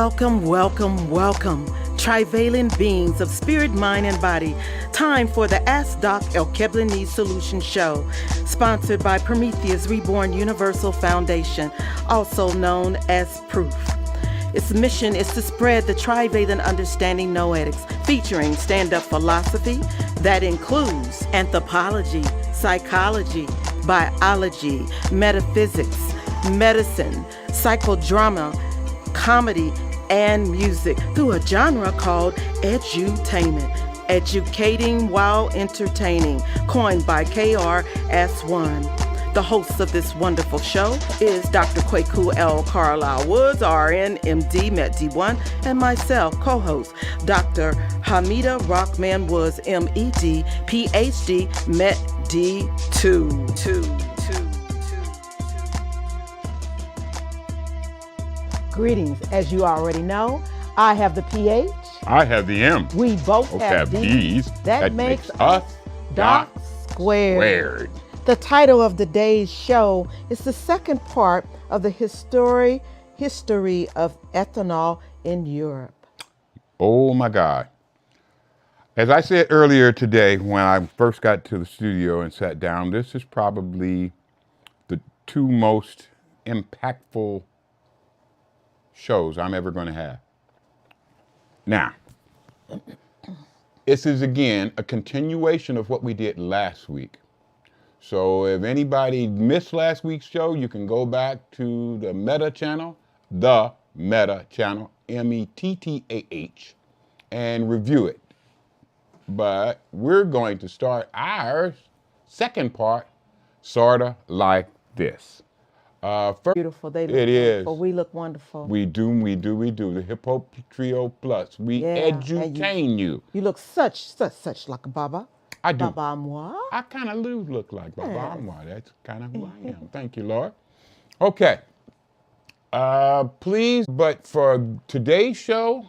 Welcome, welcome, welcome, trivalent beings of spirit, mind, and body. Time for the Ask Doc Alkebulanese Solution Show, sponsored by Prometheus Reborn Universal Foundation, also known as Proof. Its mission is to spread the trivalent understanding noetics, featuring stand-up philosophy that includes anthropology, psychology, biology, metaphysics, medicine, psychodrama, comedy, and music through a genre called edutainment, educating while entertaining, coined by KRS-One. The host of this wonderful show is Dr. Kwaku L. Carlisle Woods, RN, MD, MED-D1, and myself, co-host, Dr. Hamida Rockman Woods, MED, PhD, MED-D2. Greetings. As you already know, I have the PH. I have the M. We both have D's. That makes us Doc squared. The title of today's show is the second part of the history of ethanol in Europe. Oh my God. As I said earlier today when I first got to the studio and sat down, this is probably the two most impactful shows I'm ever going to have. Now, this is again a continuation of what we did last week. So if anybody missed last week's show, you can go back to the Meta channel, METTAH, and review it. But we're going to start our second part sort of like this. First, beautiful. They look wonderful. We look wonderful. We do. The Hippo Trio Plus. We edutain you. You look such like a Baba. I do. Baba moi. I kind of do look like Baba moi. That's kind of who I am. Thank you, Lord. Okay. Please, but for today's show,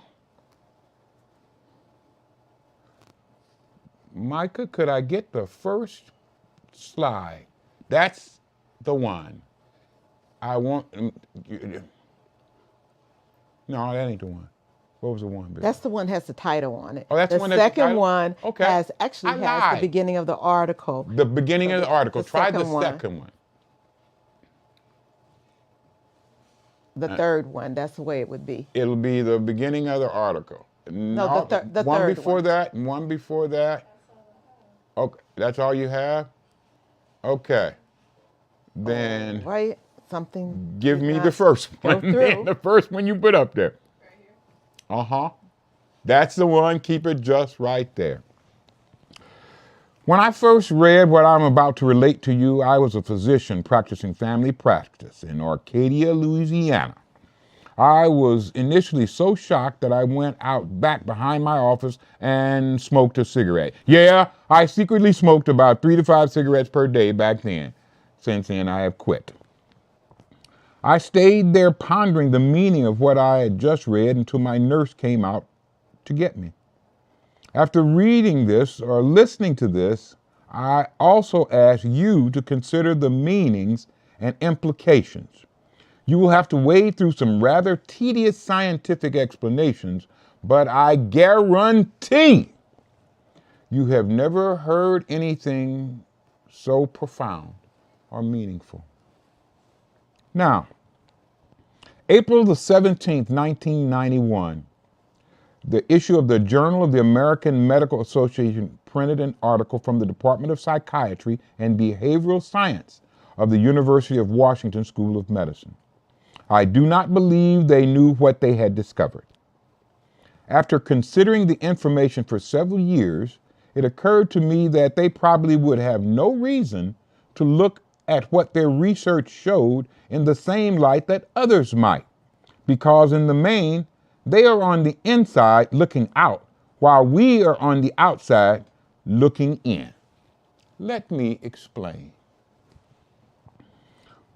Micah, could I get the first slide? That's the one. I want, no, that ain't the one. What was the one? That's the one that has the title on it. Oh, that's the one. The second one has the beginning of the article. The beginning of the article. Try the second one. The third one. That's the way it would be. It'll be the beginning of the article. No, the third one. One before that, and one before that. Okay, that's all you have? Okay. Then. Right. Something. Give me the first one. The first one you put up there. Right here. Uh-huh. That's the one. Keep it just right there. When I first read what I'm about to relate to you, I was a physician practicing family practice in Arcadia, Louisiana. I was initially so shocked that I went out back behind my office and smoked a cigarette. Yeah, I secretly smoked about 3 to 5 cigarettes per day back then. Since then, I have quit. I stayed there pondering the meaning of what I had just read until my nurse came out to get me. After reading this or listening to this, I also ask you to consider the meanings and implications. You will have to wade through some rather tedious scientific explanations, but I guarantee you have never heard anything so profound or meaningful. Now, April the 17th, 1991, the issue of the Journal of the American Medical Association printed an article from the Department of Psychiatry and Behavioral Science of the University of Washington School of Medicine. I do not believe they knew what they had discovered. After considering the information for several years, it occurred to me that they probably would have no reason to look at what their research showed in the same light that others might, because in the main, they are on the inside looking out, while we are on the outside looking in. Let me explain.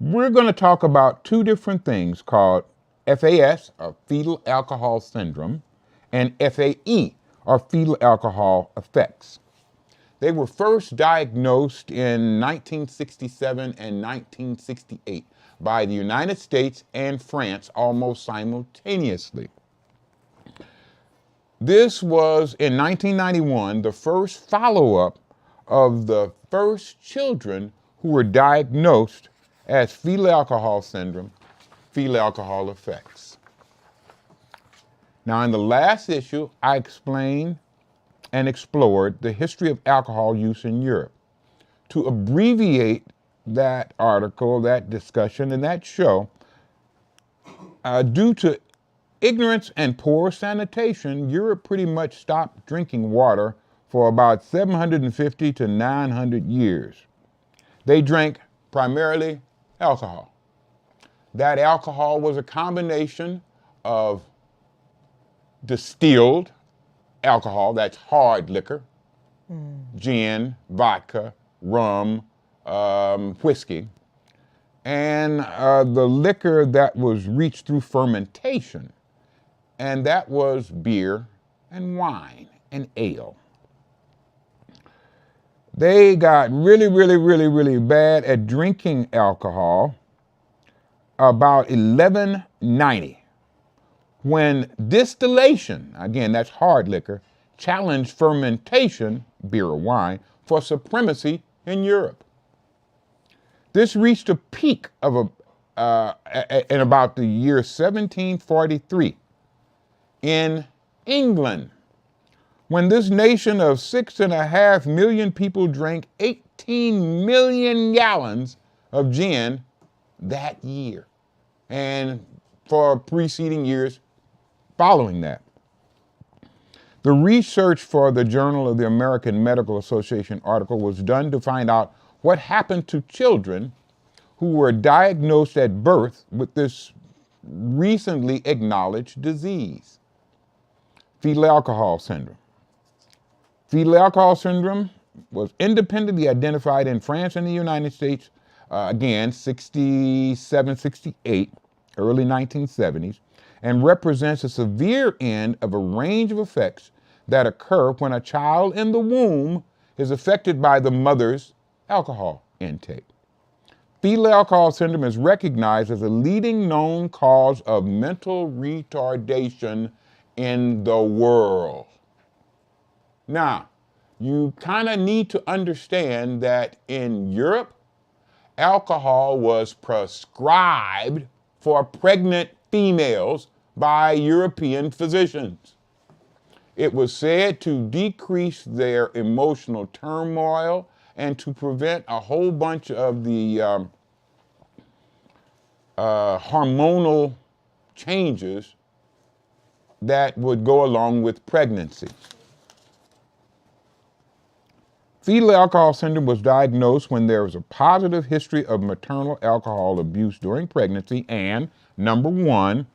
We're going to talk about two different things called FAS, or fetal alcohol syndrome, and FAE, or fetal alcohol effects. They were first diagnosed in 1967 and 1968 by the United States and France almost simultaneously. This was, in 1991, the first follow-up of the first children who were diagnosed as fetal alcohol syndrome, fetal alcohol effects. Now, in the last issue, I explained and explored the history of alcohol use in Europe. To abbreviate that article, that discussion, and that show, due to ignorance and poor sanitation, Europe pretty much stopped drinking water for about 750 to 900 years. They drank primarily alcohol. That alcohol was a combination of distilled alcohol, that's hard liquor, gin, vodka, rum, whiskey, and the liquor that was reached through fermentation, and that was beer and wine and ale. They got really bad at drinking alcohol about 1190, when distillation, again, that's hard liquor, challenged fermentation, beer or wine, for supremacy in Europe. This reached a peak of in about the year 1743 in England, when this nation of 6.5 million people drank 18 million gallons of gin that year, and for preceding years following that. The research for the Journal of the American Medical Association article was done to find out what happened to children who were diagnosed at birth with this recently acknowledged disease, fetal alcohol syndrome. Fetal alcohol syndrome was independently identified in France and the United States, again, 67, 68, early 1970s, and represents a severe end of a range of effects that occur when a child in the womb is affected by the mother's alcohol intake. Fetal alcohol syndrome is recognized as a leading known cause of mental retardation in the world. Now, you kind of need to understand that in Europe, alcohol was prescribed for pregnant females by European physicians. It was said to decrease their emotional turmoil and to prevent a whole bunch of the hormonal changes that would go along with pregnancy. Fetal alcohol syndrome was diagnosed when there was a positive history of maternal alcohol abuse during pregnancy and, number one,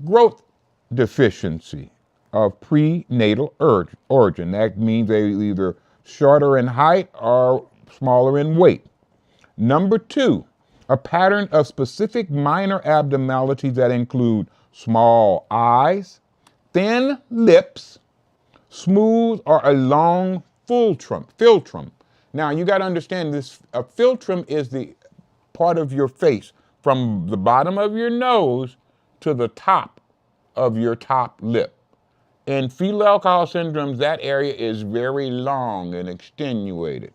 growth deficiency of prenatal origin. That means they're either shorter in height or smaller in weight. Number two, a pattern of specific minor abnormalities that include small eyes, thin lips, smooth or a long philtrum. Now you got to understand this, a philtrum is the part of your face from the bottom of your nose to the top of your top lip. In fetal alcohol syndromes, that area is very long and extenuated.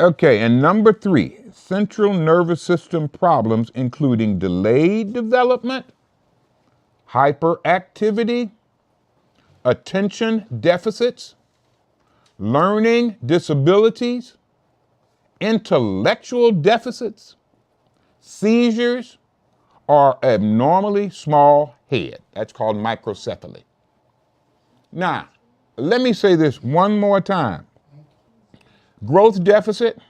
Okay, and number three, central nervous system problems including delayed development, hyperactivity, attention deficits, learning disabilities, intellectual deficits, seizures, or abnormally small head. That's called microcephaly. Now, let me say this one more time. Growth deficit,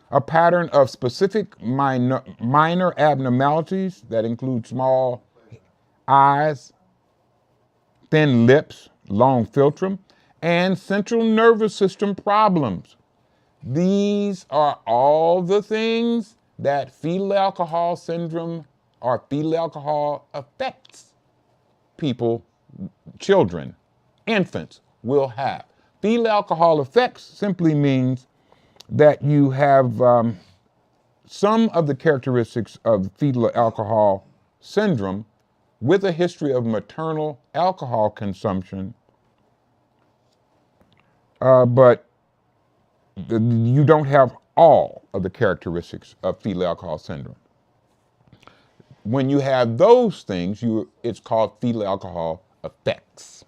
a pattern of specific minor abnormalities that include small eyes, thin lips, long philtrum, and central nervous system problems. These are all the things that fetal alcohol syndrome or fetal alcohol affects people, children, infants will have. Fetal alcohol effects simply means that you have some of the characteristics of fetal alcohol syndrome with a history of maternal alcohol consumption, but you don't have all of the characteristics of fetal alcohol syndrome. When you have those things, it's called fetal alcohol effects.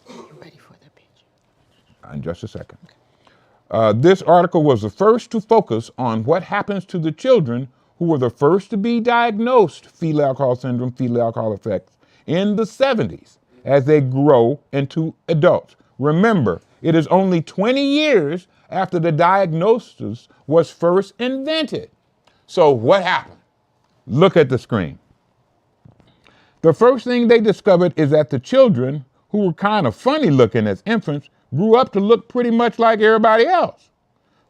You ready for the picture? In just a second. This article was the first to focus on what happens to the children who were the first to be diagnosed fetal alcohol syndrome, fetal alcohol effects, in the 70s as they grow into adults. Remember, it is only 20 years after the diagnosis was first invented. So what happened? Look at the screen. The first thing they discovered is that the children, who were kind of funny looking as infants, grew up to look pretty much like everybody else.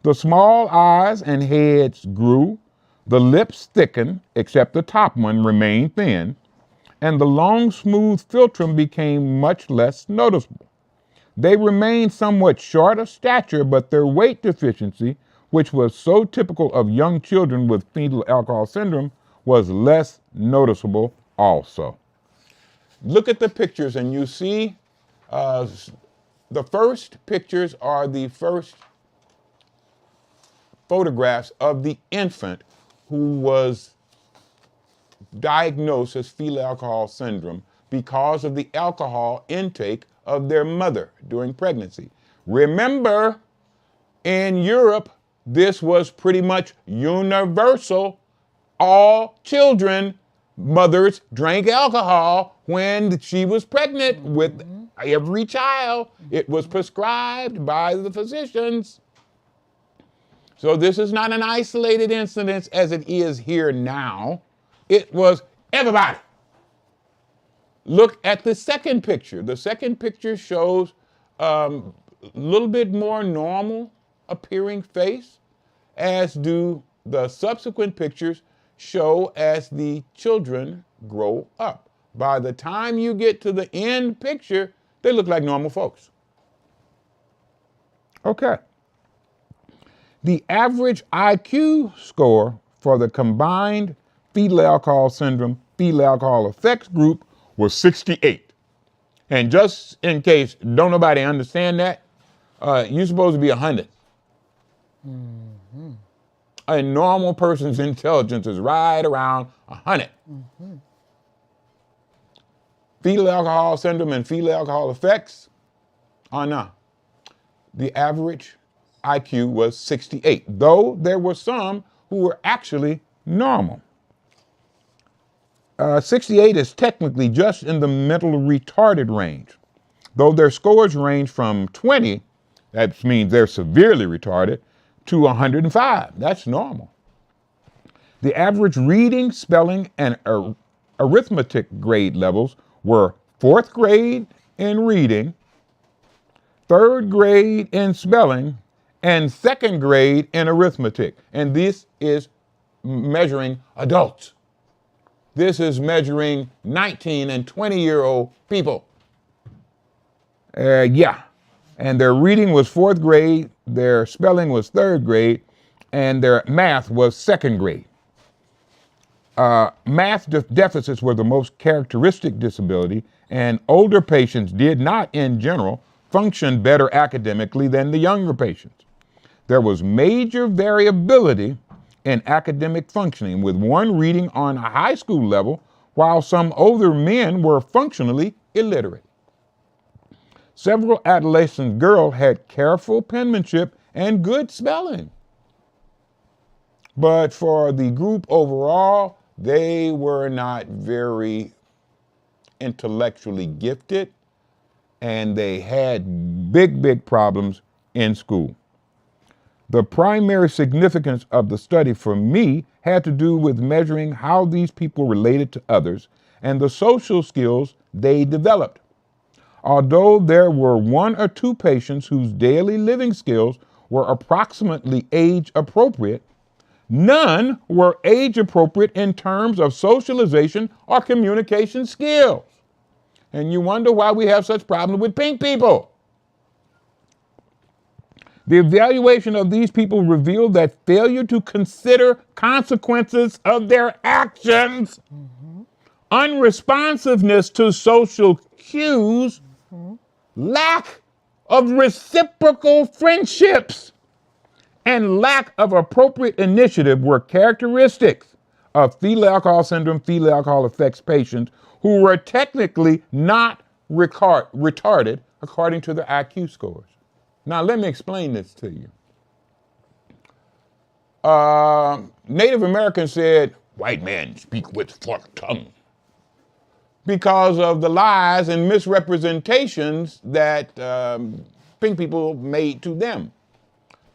The small eyes and heads grew, the lips thickened, except the top one remained thin, and the long, smooth philtrum became much less noticeable. They remained somewhat short of stature, but their weight deficiency, which was so typical of young children with fetal alcohol syndrome, was less noticeable also. Look at the pictures and you see the first pictures are the first photographs of the infant who was diagnosed as fetal alcohol syndrome because of the alcohol intake of their mother during pregnancy. Remember, in Europe, this was pretty much universal. All children, mothers drank alcohol when she was pregnant with every child. It was prescribed by the physicians. So this is not an isolated incident as it is here now. It was everybody. Look at the second picture. The second picture shows a little bit more normal appearing face, as do the subsequent pictures show as the children grow up. By the time you get to the end picture, they look like normal folks. Okay. The average IQ score for the combined fetal alcohol syndrome, fetal alcohol effects group was 68. And just in case don't nobody understand that, you're supposed to be 100. Mm-hmm. A normal person's intelligence is right around 100. Mm-hmm. Fetal alcohol syndrome and fetal alcohol effects, no. The average IQ was 68, though there were some who were actually normal. 68 is technically just in the mental retarded range, though their scores range from 20, that means they're severely retarded, to 105. That's normal. The average reading, spelling, and arithmetic grade levels were 4th grade in reading, 3rd grade in spelling, and 2nd grade in arithmetic. And this is measuring adults. This is measuring 19 and 20-year-old people. And their reading was 4th grade, their spelling was 3rd grade, and their math was 2nd grade. Math deficits were the most characteristic disability, and older patients did not, in general, function better academically than the younger patients. There was major variability in academic functioning, with one reading on a high school level, while some older men were functionally illiterate. Several adolescent girls had careful penmanship and good spelling. But for the group overall, they were not very intellectually gifted, and they had big problems in school. The primary significance of the study for me had to do with measuring how these people related to others and the social skills they developed. Although there were 1 or 2 patients whose daily living skills were approximately age appropriate, none were age appropriate in terms of socialization or communication skills. And you wonder why we have such problems with pink people. The evaluation of these people revealed that failure to consider consequences of their actions unresponsiveness to social cues, lack of reciprocal friendships, and lack of appropriate initiative were characteristics of fetal alcohol syndrome, fetal alcohol effects patients who were technically not retarded according to their IQ scores. Now, let me explain this to you. Native Americans said, white men speak with forked tongue, because of the lies and misrepresentations that pink people made to them.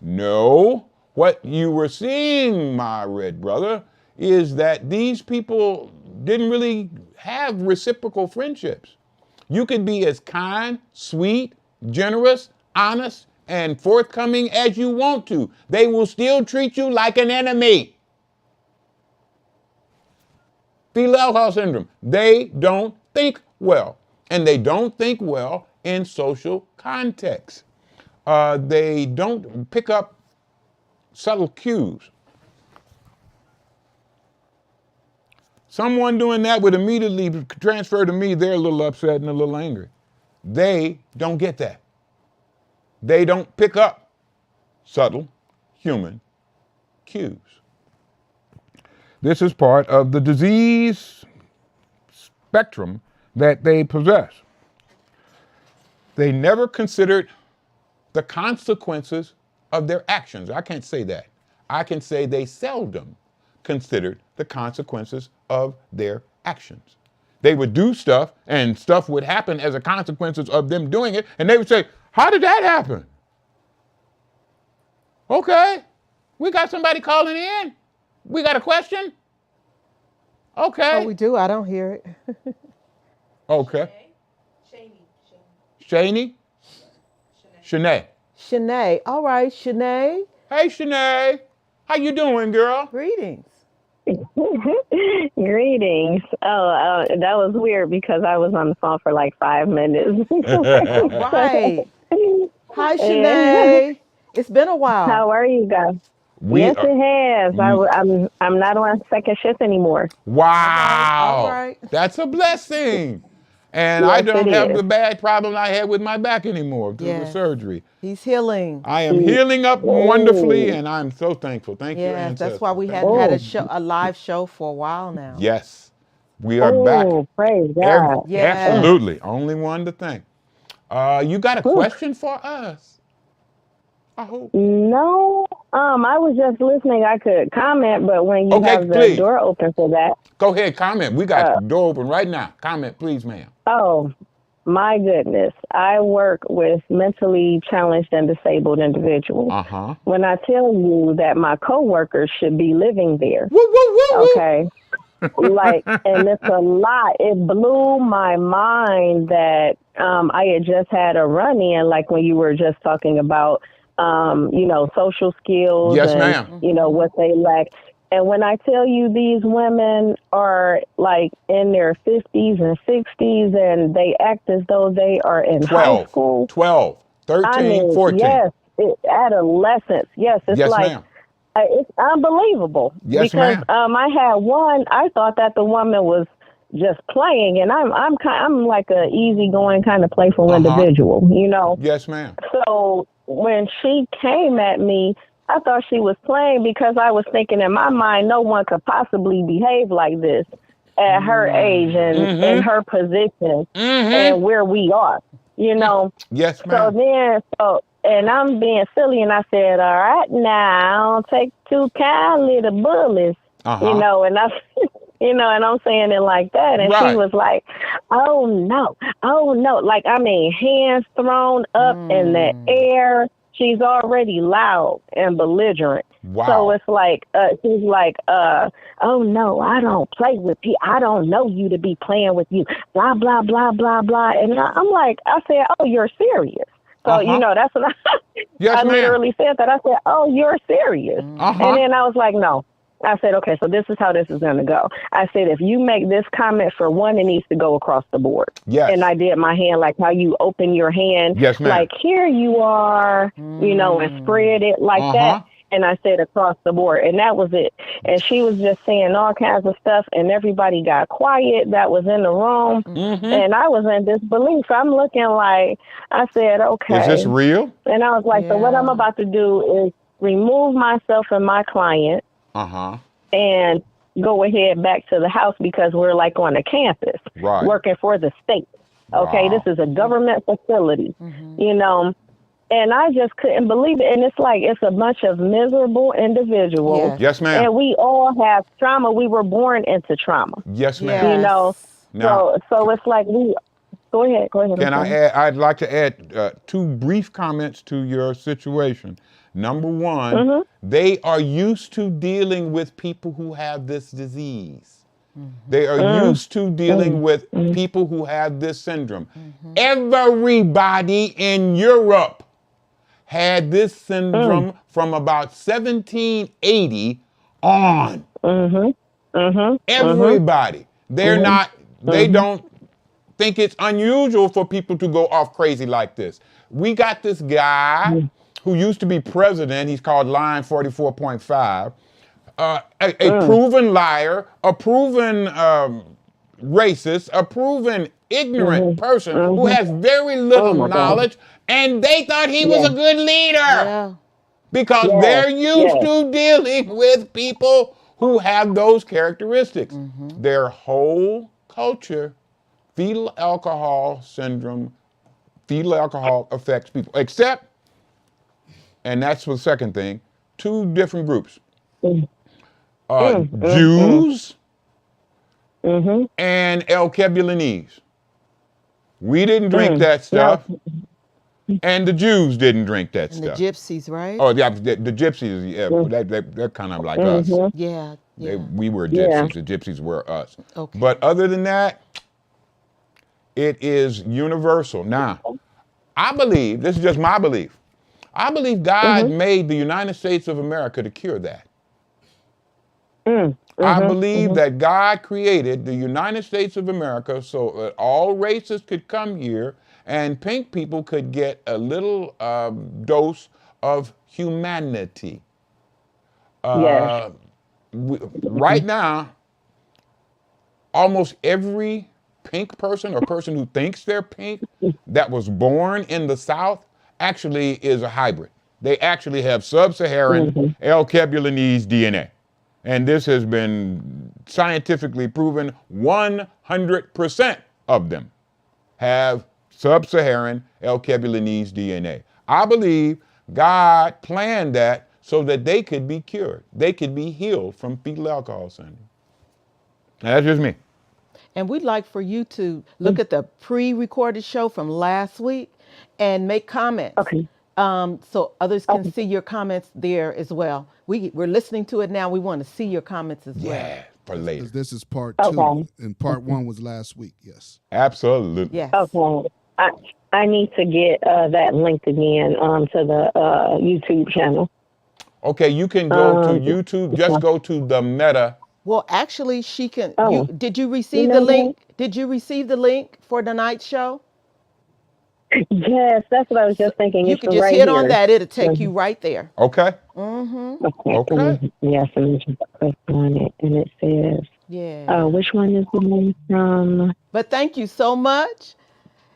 No, what you were seeing, my red brother, is that these people didn't really have reciprocal friendships. You could be as kind, sweet, generous, honest, and forthcoming as you want to. They will still treat you like an enemy. Fetal alcohol syndrome. They don't think well, and they don't think well in social context. They don't pick up subtle cues. Someone doing that would immediately transfer to me, they're a little upset and a little angry. They don't get that. They don't pick up subtle human cues. This is part of the disease spectrum that they possess. They never considered the consequences of their actions. I can't say that. I can say they seldom considered the consequences of their actions. They would do stuff, and stuff would happen as a consequence of them doing it, and they would say, how did that happen? Okay, we got somebody calling in. We got a question? Okay. Oh, we do? I don't hear it. Okay. Shani? Shanae. Shanae. All right, Shanae. Hey, Shanae. How you doing, girl? Greetings. Greetings. That was weird because I was on the phone for like 5 minutes. Right. Hi, Shanae. It's been a while. How are you guys? Yes, it has. I'm not on second shift anymore. Wow. All right. That's a blessing. And Yes, I don't have is. the bad problem I had with my back anymore through the surgery. He's healing. I am healing up wonderfully, and I'm so thankful. Thank you, Yes, ancestors. that's why we Thank hadn't you. had a live show for a while now. Yes, we are back. Praise God. Yes. Absolutely. Only one to thank. You got a question for us? I hope. No, I was just listening. I could comment, but when you have the door open for that. Go ahead, comment. We got the door open right now. Comment, please, ma'am. Oh, my goodness. I work with mentally challenged and disabled individuals. Uh-huh. When I tell you that my coworkers should be living there. Woo, woo, woo, okay. And it's a lot. It blew my mind that I had just had a run-in, like when you were just talking about, social skills. Yes, and, ma'am. what they lack. And when I tell you these women are like in their 50s and 60s and they act as though they are in high school. 12, 13, 14. Yes, adolescents. Yes, it's ma'am. It's unbelievable. Yes, because, ma'am. I had one, I thought that the woman was just playing, and I'm like a easygoing kind of playful individual, Yes, ma'am. So when she came at me, I thought she was playing because I was thinking in my mind, no one could possibly behave like this at her age and in her position and where we are, Yes, ma'am. And I'm being silly, and I said, all right, now, don't take too kindly to bullies, and I, and I'm saying it like that. And she was like, oh, no, like, hands thrown up in the air. She's already loud and belligerent. Wow. So it's like, she's like, oh, no, I don't play with you. I don't know you to be playing with you. Blah, blah, blah, blah, blah. And I'm like, I said, oh, you're serious. So, that's what I literally said that. I said, oh, you're serious. And then I was like, no. I said, okay, so this is how this is going to go. I said, if you make this comment for one, it needs to go across the board. Yes. And I did my hand like how you open your hand. Yes, ma'am. Like, here you are, and spread it like that. And I said across the board, and that was it. And she was just saying all kinds of stuff, and everybody got quiet that was in the room. And I was in disbelief. I'm looking like, I said, okay. Is this real? And I was like, so what I'm about to do is remove myself and my client and go ahead back to the house, because we're like on a campus working for the state. Okay, this is a government facility, you know. And I just couldn't believe it. And it's like, it's a bunch of miserable individuals. Yes, ma'am. And we all have trauma. We were born into trauma. Yes, ma'am. You know, now, so it's like go ahead. Can I add, I'd like to add 2 brief comments to your situation. Number one, they are used to dealing with people who have this disease. They are used to dealing with people who have this syndrome. Everybody in Europe had this syndrome from about 1780 on. Everybody. They're not, they don't think it's unusual for people to go off crazy like this. We got this guy who used to be president. He's called Line 44.5. A proven liar, a proven racist, a proven ignorant person who has very little knowledge, and they thought he was a good leader because they're used to dealing with people who have those characteristics. Their whole culture, fetal alcohol syndrome, fetal alcohol affects people, except, and that's the second thing, 2 different groups. Jews and Alkebulanese. We didn't drink that stuff, and the Jews didn't drink that stuff. The gypsies, right? Oh, yeah, the gypsies, they're kind of like us. We were gypsies, the gypsies were us. But other than that, it is universal. Now, I believe, this is just my belief, I believe God made the United States of America to cure that. I believe that God created the United States of America so that all races could come here and pink people could get a little dose of humanity. Right now, almost every pink person or person who thinks they're pink that was born in the South actually is a hybrid. They actually have sub-Saharan Alkebulanese DNA. And this has been scientifically proven. 100% of them have sub-Saharan Alkebulanese DNA. I believe God planned that so that they could be cured. They could be healed from fetal alcohol syndrome. Now, that's just me. And we'd like for you to look at the pre-recorded show from last week and make comments. So others can see your comments there as well. We're listening to it now. We want to see your comments as well. Yeah, for later. This is part 2, and part 1 was last week. Yes. Absolutely. Yes. Okay. I need to get that linked again to the YouTube channel. Okay, you can go to YouTube. Just go to the Meta. Well, actually, she can. Did you receive the link? Did you receive the link for tonight's show? Yes, that's what I was just thinking. You it's can just right hit here on that. It'll take you right there. Okay. Okay. Yes, and just click on it, and it says, which one is the one from? But thank you so much.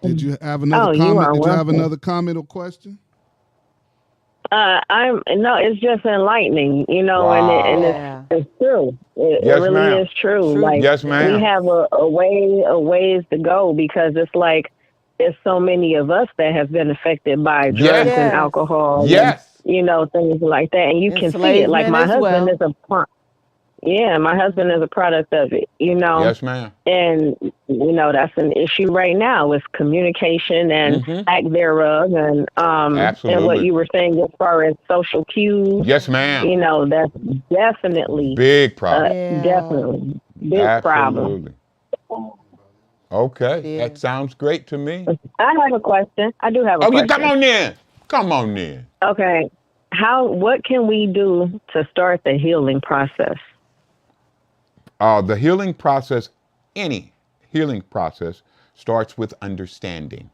Did you have another comment? Did you have another comment or question? No, it's just enlightening, you know, and it's true. It really is true. Like, yes, ma'am. We have a ways to go, because it's like, there's so many of us that have been affected by drugs and alcohol. Yes. And, you know, things like that. And you can see it. Like, my husband is my husband is a product of it, you know. Yes, ma'am. And, you know, that's an issue right now with communication and lack thereof. And and what you were saying as far as social cues. Yes, ma'am. You know, that's definitely big problem. Definitely big problem. Okay, that sounds great to me. I have a question. I do have a question. Come on in. Come on in. Okay. What can we do to start the healing process? The healing process, any healing process, starts with understanding.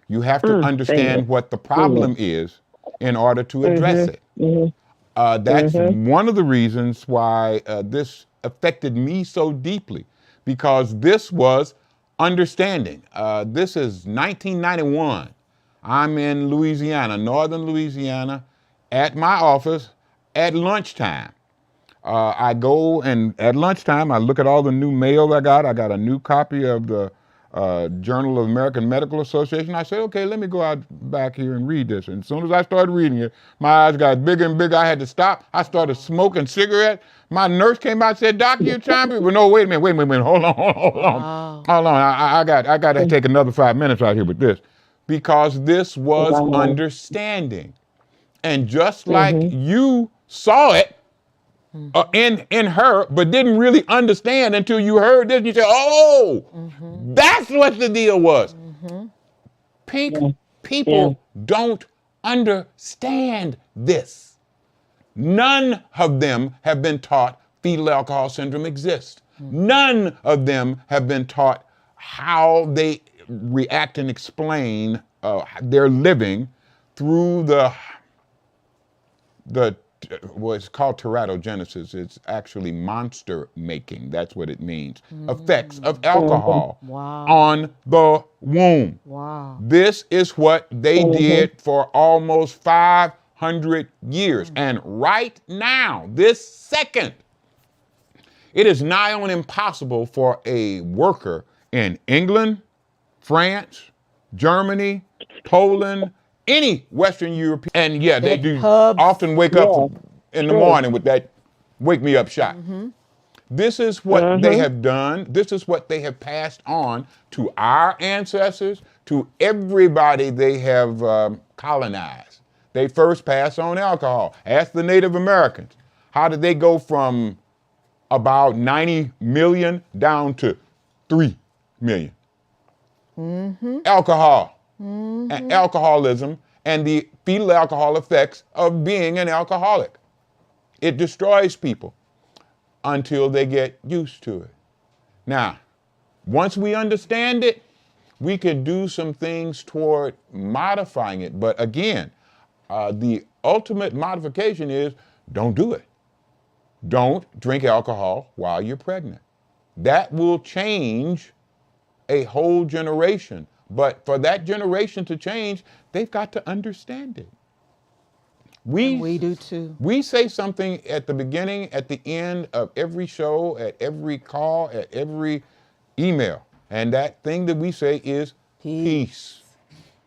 You have to understand what the problem is in order to address it. That's one of the reasons why this affected me so deeply, because this was understanding. This is 1991. I'm in Louisiana, northern Louisiana, at my office at lunchtime. I go and at lunchtime, I look at all the new mail I got. I got a new copy of the Journal of American Medical Association. I said, okay, let me go out back here and read this. And as soon as I started reading it, my eyes got bigger and bigger. I had to stop. I started smoking cigarette. My nurse came out and said, Doc, you're trying to, well, no, wait a minute, hold on. Wow. Hold on, I got to take another 5 minutes out here with this. Because this was understanding. And just like you saw it, in her, but didn't really understand until you heard this. And you said, "Oh, that's what the deal was." Pink people don't understand this. None of them have been taught fetal alcohol syndrome exists. None of them have been taught how they react and explain their living through the what's called teratogenesis. It's actually monster making. That's what it means. Effects of alcohol on the womb. Wow. This is what they did for almost 500 years. And right now, this second, it is nigh on impossible for a worker in England, France, Germany, Poland, any Western European, and yeah, they do often wake up in the morning with that wake me up shot. This is what they have done. This is what they have passed on to our ancestors, to everybody they have colonized. They first passed on alcohol. Ask the Native Americans. How did they go from about 90 million down to 3 million? Alcohol. And alcoholism and the fetal alcohol effects of being an alcoholic. It destroys people until they get used to it. Now, once we understand it, we can do some things toward modifying it. But again, the ultimate modification is don't do it. Don't drink alcohol while you're pregnant. That will change a whole generation. But for that generation to change, they've got to understand it. We do too. We say something at the beginning, at the end of every show, at every call, at every email. And that thing that we say is peace.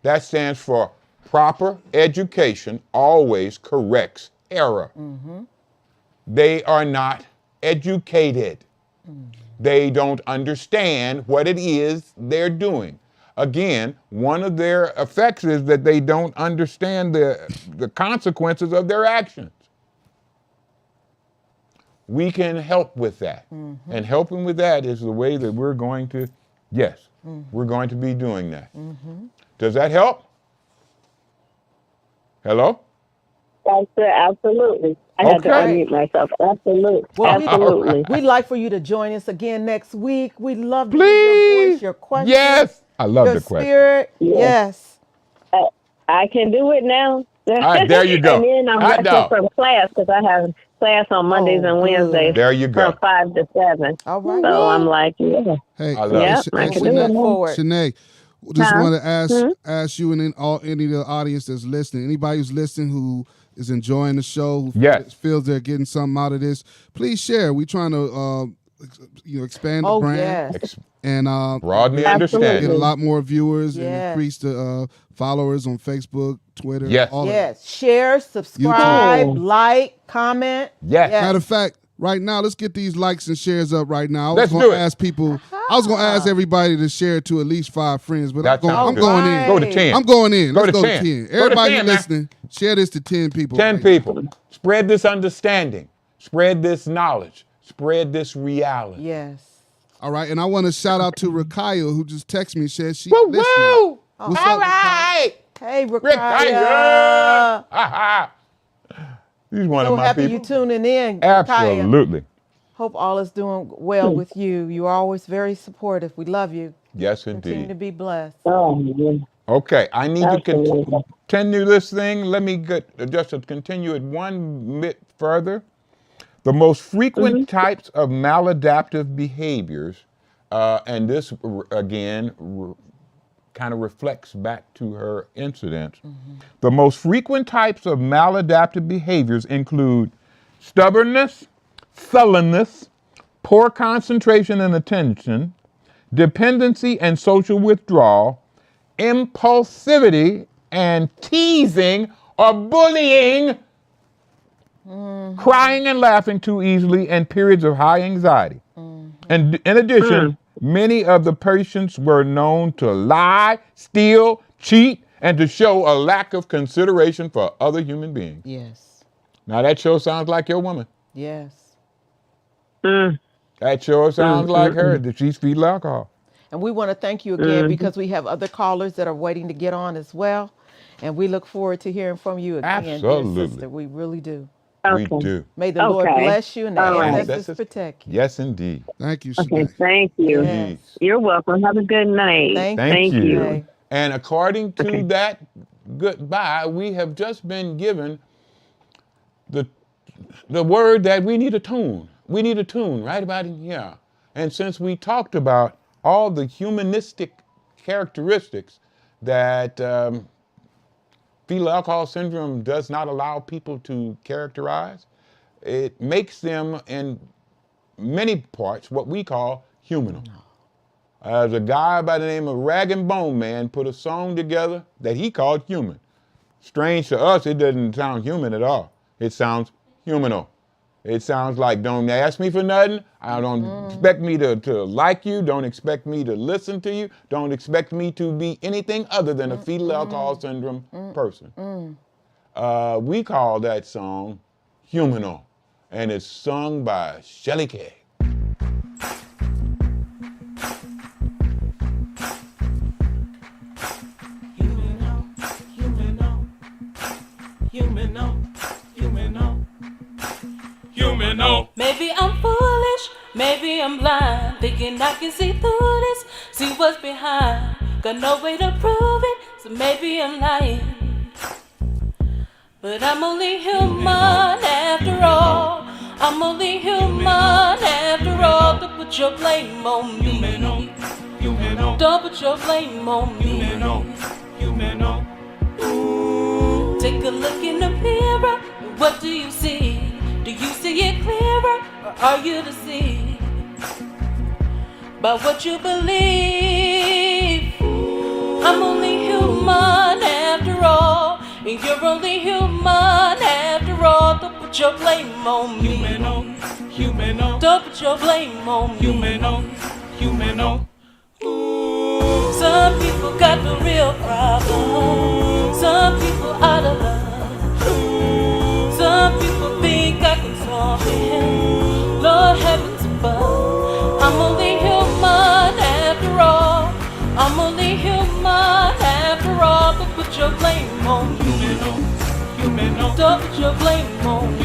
That stands for proper education always corrects error. They are not educated. They don't understand what it is they're doing. Again, one of their effects is that they don't understand the consequences of their actions. We can help with that. And helping with that is the way that we're going to, we're going to be doing that. Does that help? Hello? Absolutely. I had to unmute myself. Absolutely. Well, absolutely. We'd like for you to join us again next week. We'd love to hear your voice, your questions. Yes. I love your the question. Spirit. Yes. I can do it now. All right, there you go. And then I'm resting from class because I have class on Mondays and Wednesdays. There you go. From 5 to 7. All right. So I'm like, Hey, I love I can do it forward. Shanae, just want to ask you and then any of the audience that's listening, anybody who's listening who is enjoying the show, who feels they're getting something out of this, please share. We're trying to expand the brand. Yes. And broaden the understanding. Get a lot more viewers and increase the followers on Facebook, Twitter. Yes. Share, subscribe, like, comment. Yes. Matter of fact, right now, let's get these likes and shares up right now. I was Let's going do to it. ask people. I was going to ask everybody to share to at least 5 friends, but That I'm sounds going good. in. Go to 10. I'm going in. Go Let's to go 10. to 10. Go to Everybody 10, listening, share this to 10 people. 10 people. Spread this understanding. Spread this knowledge. Spread this reality. Yes. All right, and I want to shout out to Rakaya, who just texted me and said she's Woo, listening. woo. What's All up, right. Hey, Rakaya. Rakaya. He's one So of my happy people. you tuning in. Absolutely. Rakaya. Hope all is doing well with you. You are always very supportive. We love you. Yes, Continue indeed. to be blessed. Oh, yeah. Okay, I need to Absolutely. continue this thing. Let me just to continue it one bit further. The most frequent types of maladaptive behaviors, and this again kind of reflects back to her incident. The most frequent types of maladaptive behaviors include stubbornness, sullenness, poor concentration and attention, dependency and social withdrawal, impulsivity, and teasing or bullying, crying and laughing too easily, and periods of high anxiety. And in addition, many of the patients were known to lie, steal, cheat, and to show a lack of consideration for other human beings. Yes. Now that sure sounds like your woman. Yes. That sure sounds like her, that she's fetal alcohol. And we want to thank you again because we have other callers that are waiting to get on as well. And we look forward to hearing from you again, Absolutely. dear sister. We really do. We do. May the Lord bless you and the ancestors Ancestors protect you. Yes, indeed. Thank you, Okay, Shanae. thank you. Yes. You're welcome. Have a good night. Thank you. Okay. And according to that goodbye, we have just been given the word that we need a tune. We need a tune, right about it? Yeah. And since we talked about all the humanistic characteristics that fetal alcohol syndrome does not allow people to characterize, it makes them in many parts what we call humanal. There's a guy by the name of Rag and Bone Man put a song together that he called Human. Strange to us, it doesn't sound human at all. It sounds humanal. It sounds like, don't ask me for nothing. I don't expect me to like you. Don't expect me to listen to you. Don't expect me to be anything other than a fetal alcohol syndrome person. We call that song Humanal, and it's sung by Shelly Kay. Maybe I'm foolish, maybe I'm blind, thinking I can see through this, see what's behind. Got no way to prove it, so maybe I'm lying. But I'm only human after all. I'm only human after all. Don't put your blame on me. Don't put your blame on me. Take a look in the mirror, and what do you see? Do you see it clearer, or are you deceived by what you believe? I'm only human after all, and you're only human after all. Don't put your blame on me. Don't put your blame on me. Some people got the real problem. Some people out of love. Some people think I can solve it. Lord heavens above, I'm only human after all. I'm only human after all. Don't put your blame on me. Don't put your blame on me.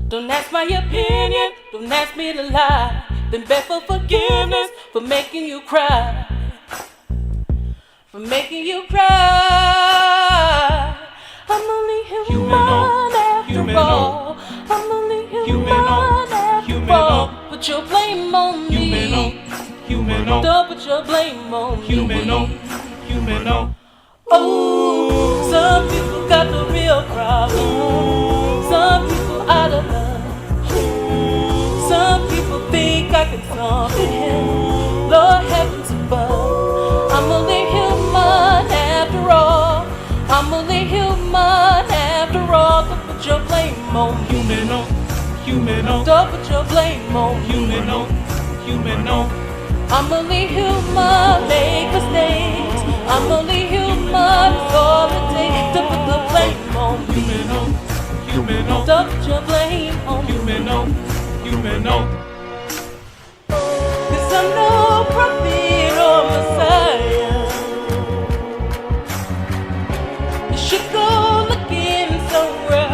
Don't ask my opinion, don't ask me to lie. Then beg for forgiveness for making you cry. For making you cry. I'm only human after all. I'm only human after all. Put your blame on me. Don't put your blame on me. Oh, some people got the real problem. Some people out of love. Some people think I can solve it. Lord heavens above, I'm only human after all. I'm only human after all. Don't put your blame on me. Don't put your blame on me. I'm only human, make mistakes. I'm only human, it's all it takes to put the blame on me. Don't put your blame on me. Cause I'm no prophet or Messiah. You should go looking somewhere.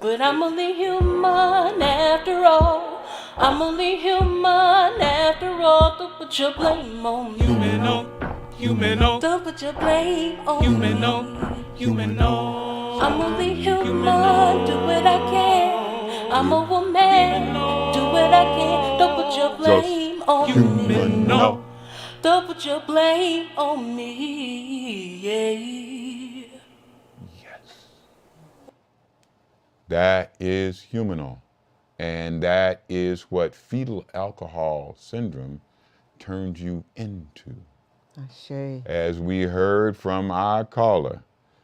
But I'm only human after all. I'm only human after all. Don't put your blame on me. Don't put your blame on me. I'm only human, do what I can. I'm a woman, do what I can. Don't put your blame on me. Don't put your blame on me. Yeah. Yes. That is humanal. And that is what fetal alcohol syndrome turns you into. As we heard from our caller,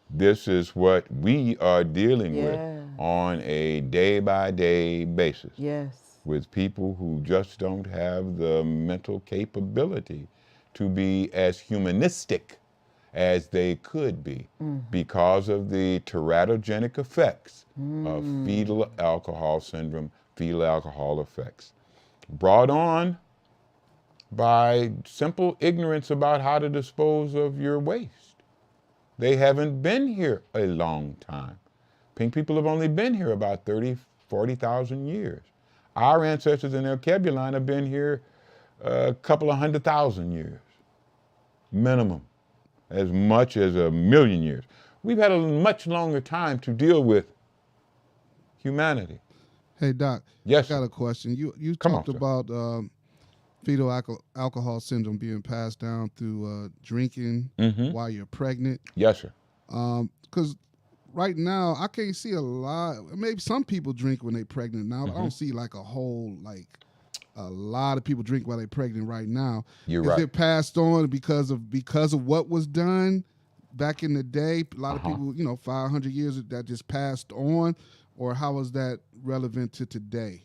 this is what we are dealing with on a day-by-day basis. With people who just don't have the mental capability to be as humanistic as they could be because of the teratogenic effects of fetal alcohol syndrome, fetal alcohol effects, brought on by simple ignorance about how to dispose of your waste. They haven't been here a long time. Pink people have only been here about 30, 40,000 years. Our ancestors in Alkebulanese have been here a couple of 100,000 years, minimum, as much as 1,000,000 years. We've had a much longer time to deal with humanity. Hey, Doc. Yes, I got a question. You talked about fetal alcohol syndrome being passed down through drinking while you're pregnant. Yes, sir. Because right now, I can't see a lot. Maybe some people drink when they're pregnant now. I don't see like a lot of people drink while they're pregnant right now. You're right. Is it passed on because of what was done back in the day? A lot of people, 500 years that just passed on, or how is that relevant to today?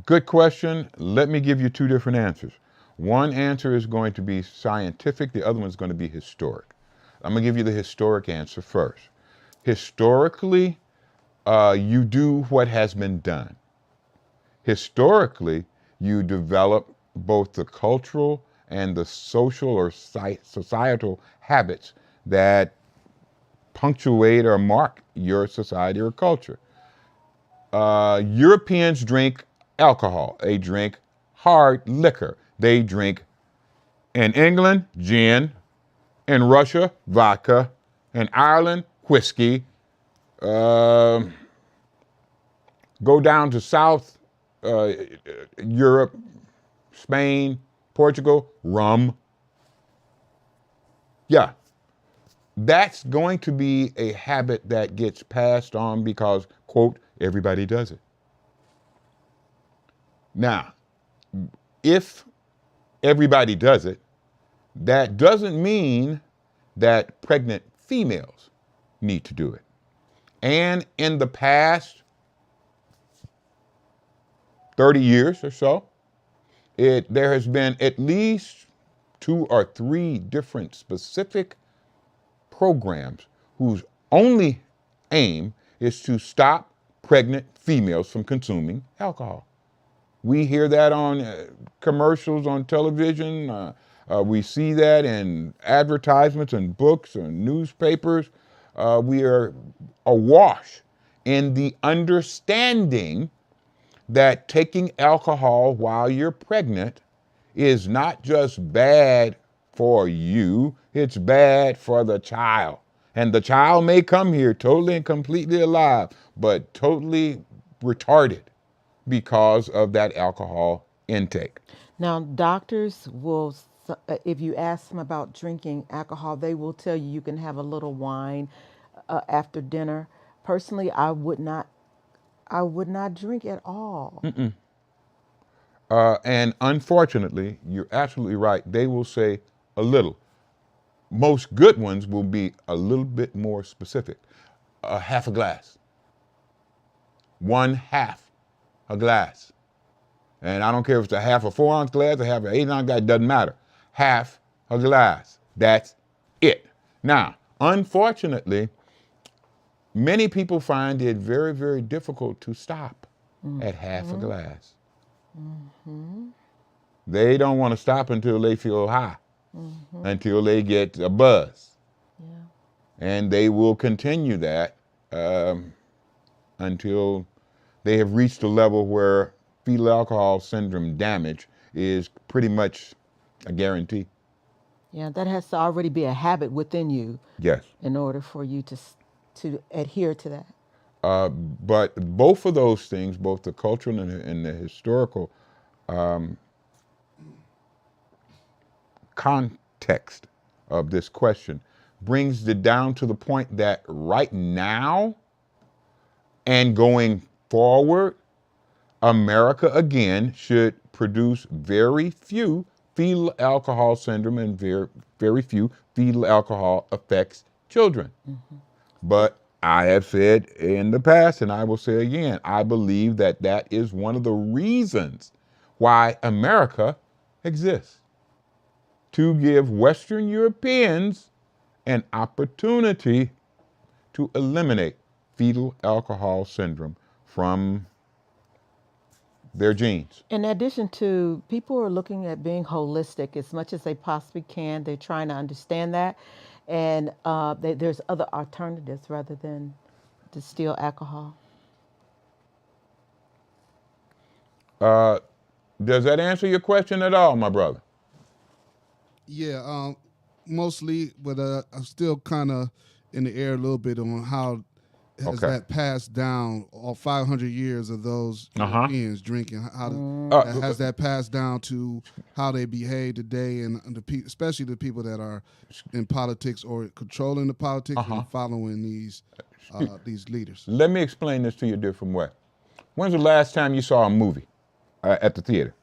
Good question. Let me give you two different answers. One answer is going to be scientific. The other one is going to be historic. I'm going to give you the historic answer first. Historically, you do what has been done. Historically, you develop both the cultural and the social or societal habits that punctuate or mark your society or culture. Europeans drink alcohol. They drink hard liquor. They drink, in England, gin. In Russia, vodka. In Ireland, whiskey. Go down to South Europe, Spain, Portugal, rum. Yeah. That's going to be a habit that gets passed on because, quote, everybody does it. Now, if everybody does it, that doesn't mean that pregnant females need to do it. And in the past 30 years or so, there has been at least 2 or 3 different specific programs whose only aim is to stop pregnant females from consuming alcohol. We hear that on commercials on television. We see that in advertisements and books and newspapers. We are awash in the understanding that taking alcohol while you're pregnant is not just bad for you, it's bad for the child. And the child may come here totally and completely alive, but totally retarded because of that alcohol intake. Now, doctors will, if you ask them about drinking alcohol, they will tell you you can have a little wine after dinner. Personally, I would not drink at all. And unfortunately, you're absolutely right. They will say a little. Most good ones will be a little bit more specific. Half a glass. 1/2 a glass. And I don't care if it's a half a 4-ounce glass, a half an 8-ounce glass, it doesn't matter. Half a glass. That's it. Now, unfortunately, many people find it very, very difficult to stop at half a glass. They don't want to stop until they feel high, until they get a buzz. And they will continue that until they have reached a level where fetal alcohol syndrome damage is pretty much a guarantee. Yeah, that has to already be a habit within you. Yes. In order for you to adhere to that. But both of those things, both the cultural and the historical context of this question, brings it down to the point that right now and going forward, America again should produce very few fetal alcohol syndrome and very few fetal alcohol affects children. Mm-hmm. But I have said in the past, and I will say again, I believe that that is one of the reasons why America exists, to give Western Europeans an opportunity to eliminate fetal alcohol syndrome from their genes. In addition to, people are looking at being holistic as much as they possibly can. They're trying to understand that. And there's other alternatives rather than distill alcohol. Does that answer your question at all, my brother? Yeah, mostly, but I'm still kind of in the air a little bit on how has that passed down all 500 years of those Europeans drinking? How has that passed down to how they behave today, and especially the people that are in politics or controlling the politics and following these leaders? Let me explain this to you a different way. When's the last time you saw a movie at the theater?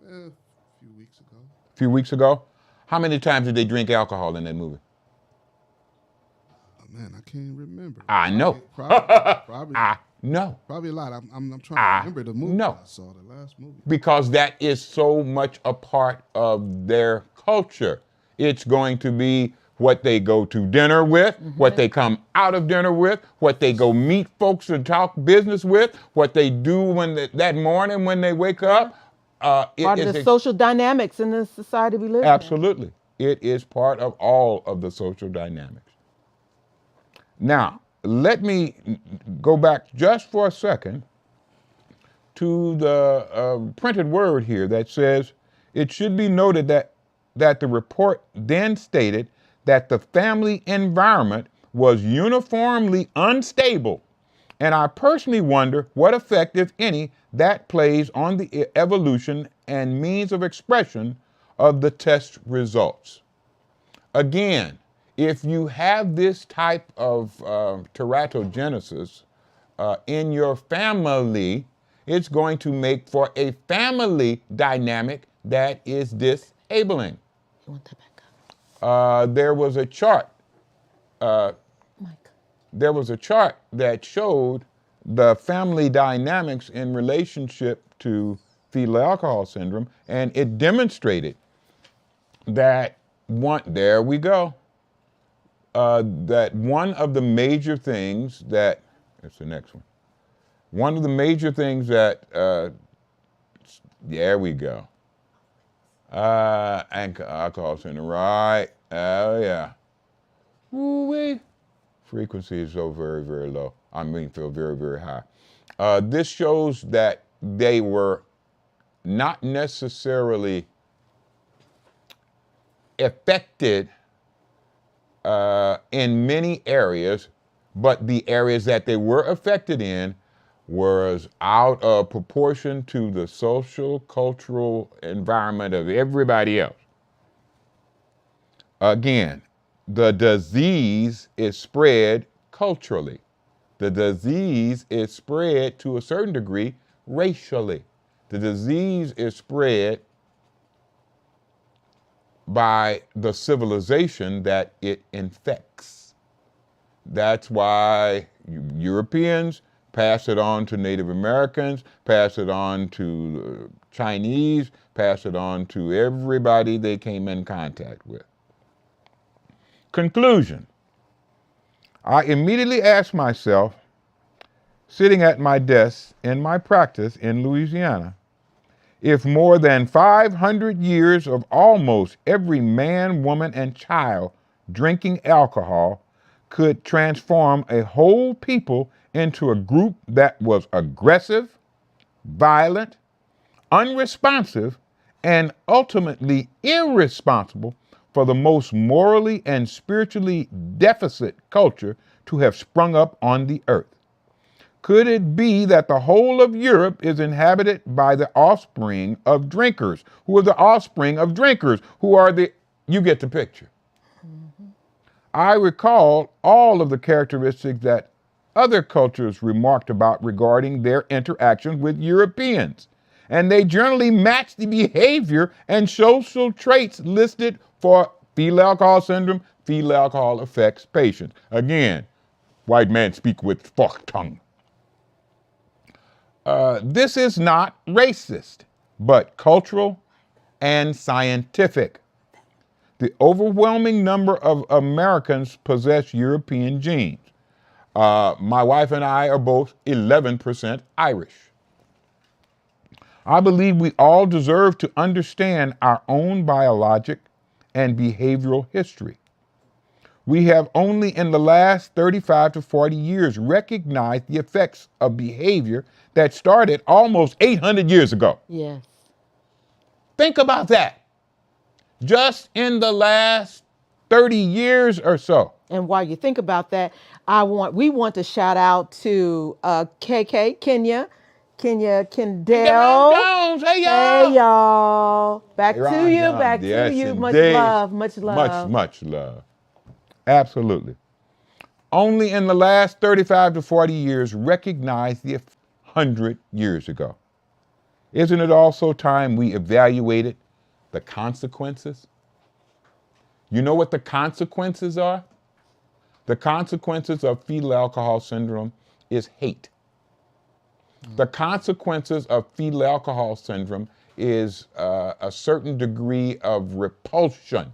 A few weeks ago. A few weeks ago? How many times did they drink alcohol in that movie? Man, I can't remember. I know. Probably. I know. Probably a lot. I'm trying to remember the movie I saw, the last movie. Because that is so much a part of their culture. It's going to be what they go to dinner with, what they come out of dinner with, what they go meet folks and talk business with, what they do when that morning when they wake up. Part of the social dynamics in the society we live in. Absolutely. It is part of all of the social dynamics. Now, let me go back just for a second to the printed word here that says, it should be noted that the report then stated that the family environment was uniformly unstable, and I personally wonder what effect, if any, that plays on the evolution and means of expression of the test results. Again, if you have this type of teratogenesis in your family, it's going to make for a family dynamic that is disabling. You want that back up? There was a chart. There was a chart that showed the family dynamics in relationship to fetal alcohol syndrome, and it demonstrated that there we go. That one of the major things that, that's the next one. One of the major things that, there we go. And alcohol syndrome, right? Oh yeah. Ooh-wee. Frequency is so very, very low. I mean, feel very, very high. This shows that they were not necessarily affected in many areas, but the areas that they were affected in was out of proportion to the social, cultural environment of everybody else. Again, the disease is spread culturally. The disease is spread to a certain degree racially. The disease is spread by the civilization that it infects. That's why Europeans pass it on to Native Americans, pass it on to Chinese, pass it on to everybody they came in contact with. Conclusion. I immediately asked myself, sitting at my desk in my practice in Louisiana, if more than 500 years of almost every man, woman, and child drinking alcohol could transform a whole people into a group that was aggressive, violent, unresponsive, and ultimately irresponsible for the most morally and spiritually deficit culture to have sprung up on the earth? Could it be that the whole of Europe is inhabited by the offspring of drinkers? Who are the offspring of drinkers? Who are the, you get the picture. I recall all of the characteristics that other cultures remarked about regarding their interactions with Europeans, and they generally match the behavior and social traits listed for fetal alcohol syndrome, fetal alcohol effects patients. Again, white man speak with forked tongue. This is not racist, but cultural and scientific. The overwhelming number of Americans possess European genes. My wife and I are both 11% Irish. I believe we all deserve to understand our own biologic and behavioral history. We have only in the last 35 to 40 years recognized the effects of behavior that started almost 800 years ago. Yes. Think about that. Just in the last 30 years or so. And while you think about that, we want to shout out to Kenya Kendall. Jones, hey y'all. Hey y'all. Back Hey, to Ron you, Jones. back Yes, to you. Much indeed. love, much love. Much love. Absolutely. Only in the last 35 to 40 years recognized the 100 years ago. Isn't it also time we evaluated the consequences? You know what the consequences are? The consequences of fetal alcohol syndrome is hate. The consequences of fetal alcohol syndrome is a certain degree of repulsion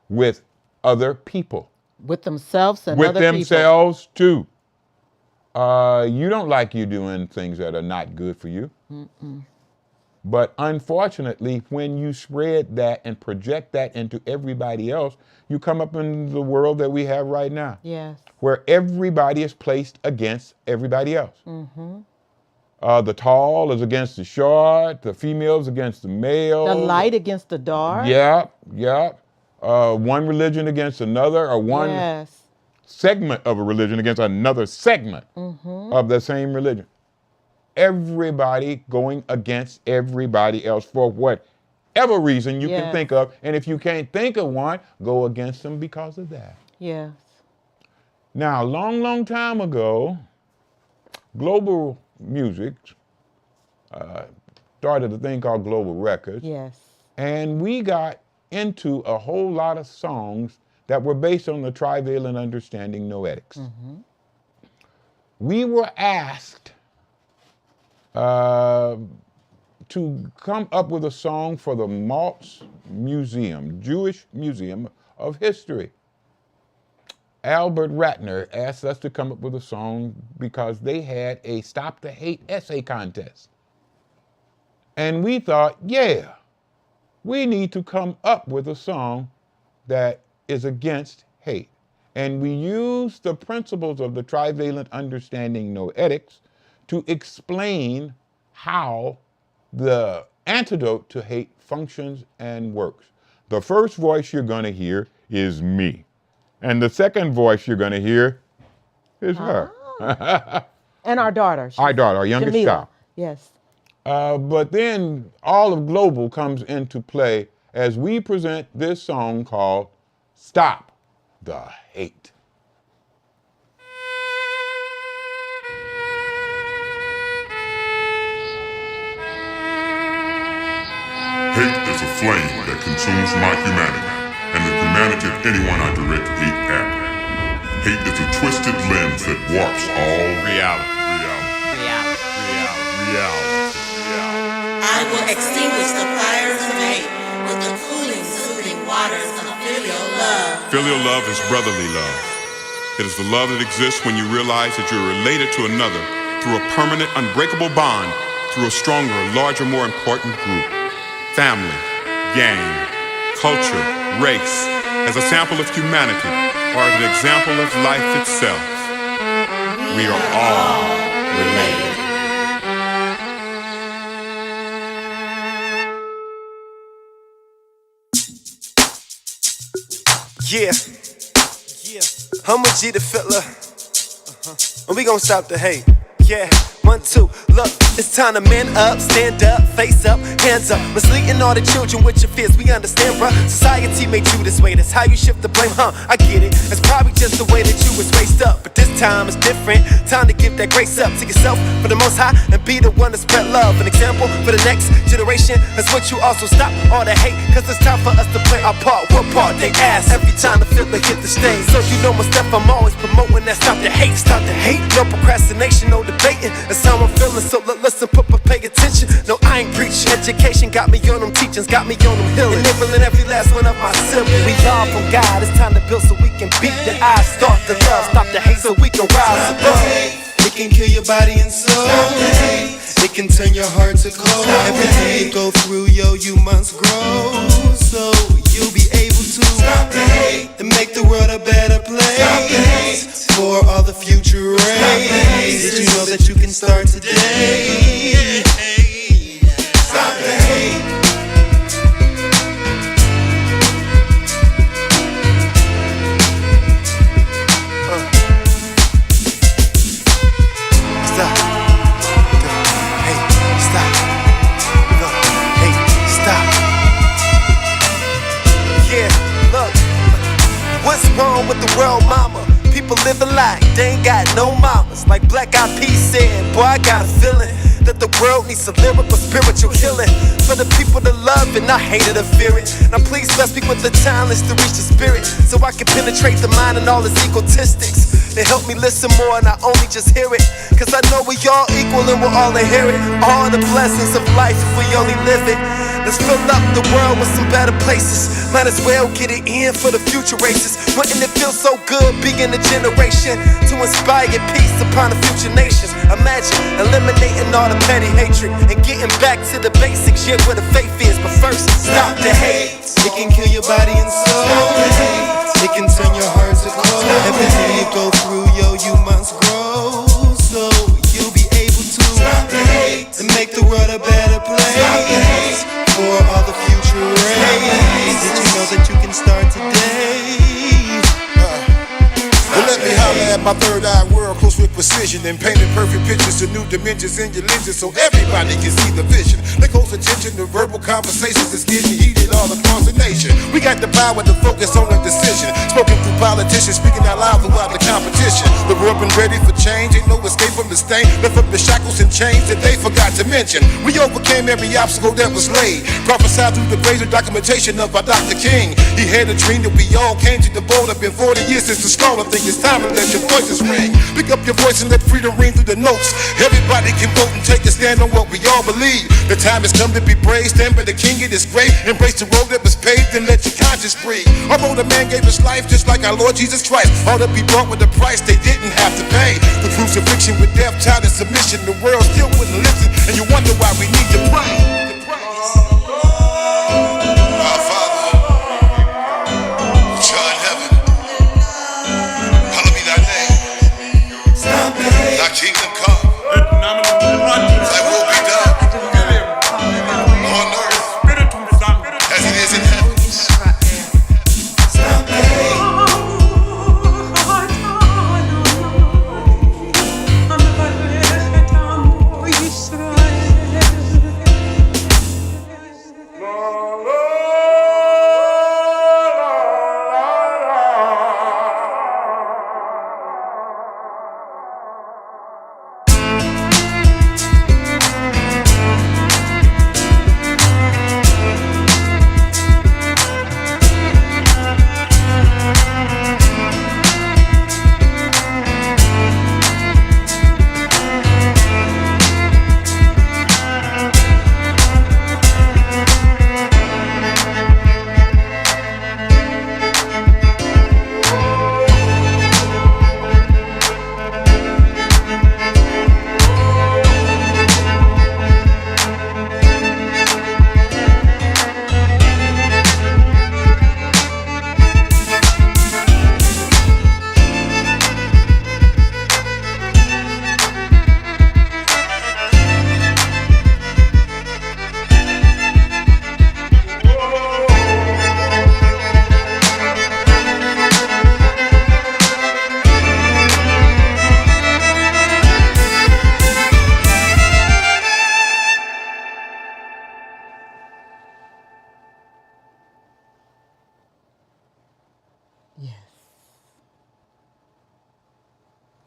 with other people. With themselves and with other people. With themselves too. You don't like you doing things that are not good for you. Mm-mm. But unfortunately, when you spread that and project that into everybody else, you come up in the world that we have right now. Yes. Where everybody is placed against everybody else. Mm-hmm. The tall is against the short, the females against the male. The light against the dark. Yep. One religion against another, or one segment of a religion against another segment of the same religion. Everybody going against everybody else for whatever reason you can think of. And if you can't think of one, go against them because of that. Yes. Now, long time ago, global music started a thing called Global Records. Yes. And we got into a whole lot of songs that were based on the trivalent understanding noetics. Mm-hmm. We were asked to come up with a song for the Maltz Museum, Jewish Museum of History. Albert Ratner asked us to come up with a song because they had a Stop the Hate essay contest. And we thought, we need to come up with a song that is against hate. And we used the principles of the trivalent understanding noetics to explain how the antidote to hate functions and works. The first voice you're going to hear is me. And the second voice you're going to hear is her. And our daughter. Our youngest Jamila. child. Yes. But then all of Global comes into play as we present this song called Stop the Hate. Hate is a flame that consumes my humanity, and the humanity of anyone I direct hate at. Hate is a twisted lens that warps all reality. I will extinguish the fires of hate with the cooling, soothing waters of filial love. Filial love is brotherly love. It is the love that exists when you realize that you're related to another through a permanent, unbreakable bond, through a stronger, larger, more important group. Family, gang, culture, race, as a sample of humanity, or as an example of life itself. We are all related. Yeah, I'm a G the filler, and we gon' stop the hate. Yeah, 1, 2, look, it's time to man up, stand up, face up, hands up. Misleading all the children with your fears, we understand, bruh. Society made you this way, that's how you shift the blame, huh? I get it, it's probably just the way that you was raised up. But this time it's different, time to give that grace up to yourself for the most high and be the one to spread love. An example for the next generation, that's what you also stop all the hate, cause it's time for us to play our part. What part they ask every time the filler hit the stage. So you know my stuff, I'm always promoting that stop the hate, stop the hate. No procrastination, no debating, that's how I'm feeling, so listen, pay attention. No, I ain't preaching. Education got me on them teachings, got me on them healing, enabling every last one of my siblings. We all from God, it's time to build so we can beat the odds. Start the love, stop the hate so we can rise above. It can kill your body and soul. It can turn your heart to cold. Everything you go through, yo, you must grow. So you'll be able to stop the hate and make the world a better place for all the future race. Did you know that you can start today? Stop the hate. What's wrong with the world, mama? People living like they ain't got no mamas. Like Black Eyed Peas said, boy, I got a feeling that the world needs a lyrical spiritual healing for the people to love and not hate it or fear it. Now please bless me with the talents to reach the spirit, so I can penetrate the mind and all its egotistics. They help me listen more and I only just hear it, cause I know we all equal and we'll all inherit all the blessings of life if we only live it. Let's fill up the world with some better places. Might as well get it in for the future races. Wouldn't it feel so good being a generation to inspire peace upon the future nations? Imagine eliminating all the petty hatred and getting back to the basics, yeah, where the faith is. But first, stop the hate. It can kill your body and soul. It can turn your heart to cold. Everything you go through, yo, you must grow. So you'll be able to stop the hate and make the world a better place for all the future race. Did you know that you can start today? Well, let me holler at my third eye world, close with precision, and painting perfect pictures of new dimensions in your lenses so everybody can see the vision. That calls attention to verbal conversations that's getting heated all across the nation. We got the power to focus on a decision, spoken through politicians, speaking out loud throughout the competition. The world been ready for change, ain't no escape from the stain, lift up the shackles and chains that they forgot to mention. We overcame every obstacle that was laid, prophesied through the greater documentation of our Dr. King. He had a dream that we all came to the board. Up in 40 years since the start. I think it's time to let your voices ring. Pick up your voice and let freedom ring through the notes. Everybody can vote and take a stand on what we all believe. The time has come to be brave, stand by the king, it is great. Embrace the road that was paved and let your conscience breathe. Although the man gave his life just like our Lord Jesus Christ, all to be bought with a price they didn't have to pay. The crucifixion with death tied in submission, the world still wouldn't listen, and you wonder why we need to pray. Our Father, which art in heaven, hallowed be thy name. Thy kingdom come, thy will be done on earth as it is in heaven.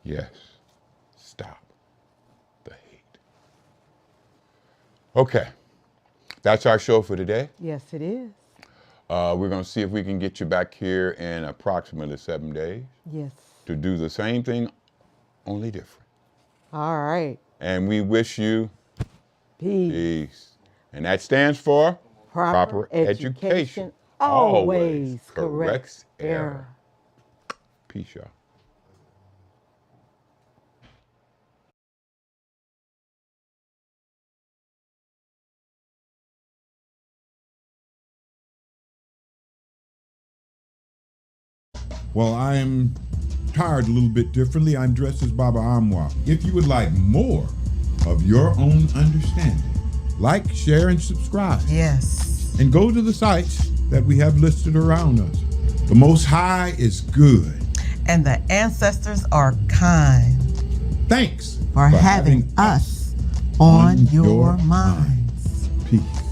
Yes. Stop the hate. Okay. That's our show for today. Yes, it is. We're going to see if we can get you back here in approximately 7 days. Yes. To do the same thing, only different. All right. And we wish you peace. And that stands for proper education always corrects error. Peace, y'all. Well, I am tired a little bit differently. I'm dressed as Baba Amwa. If you would like more of your own understanding, like, share, and subscribe. Yes. And go to the sites that we have listed around us. The Most High is good. And the ancestors are kind. Thanks for having us on your minds. Peace.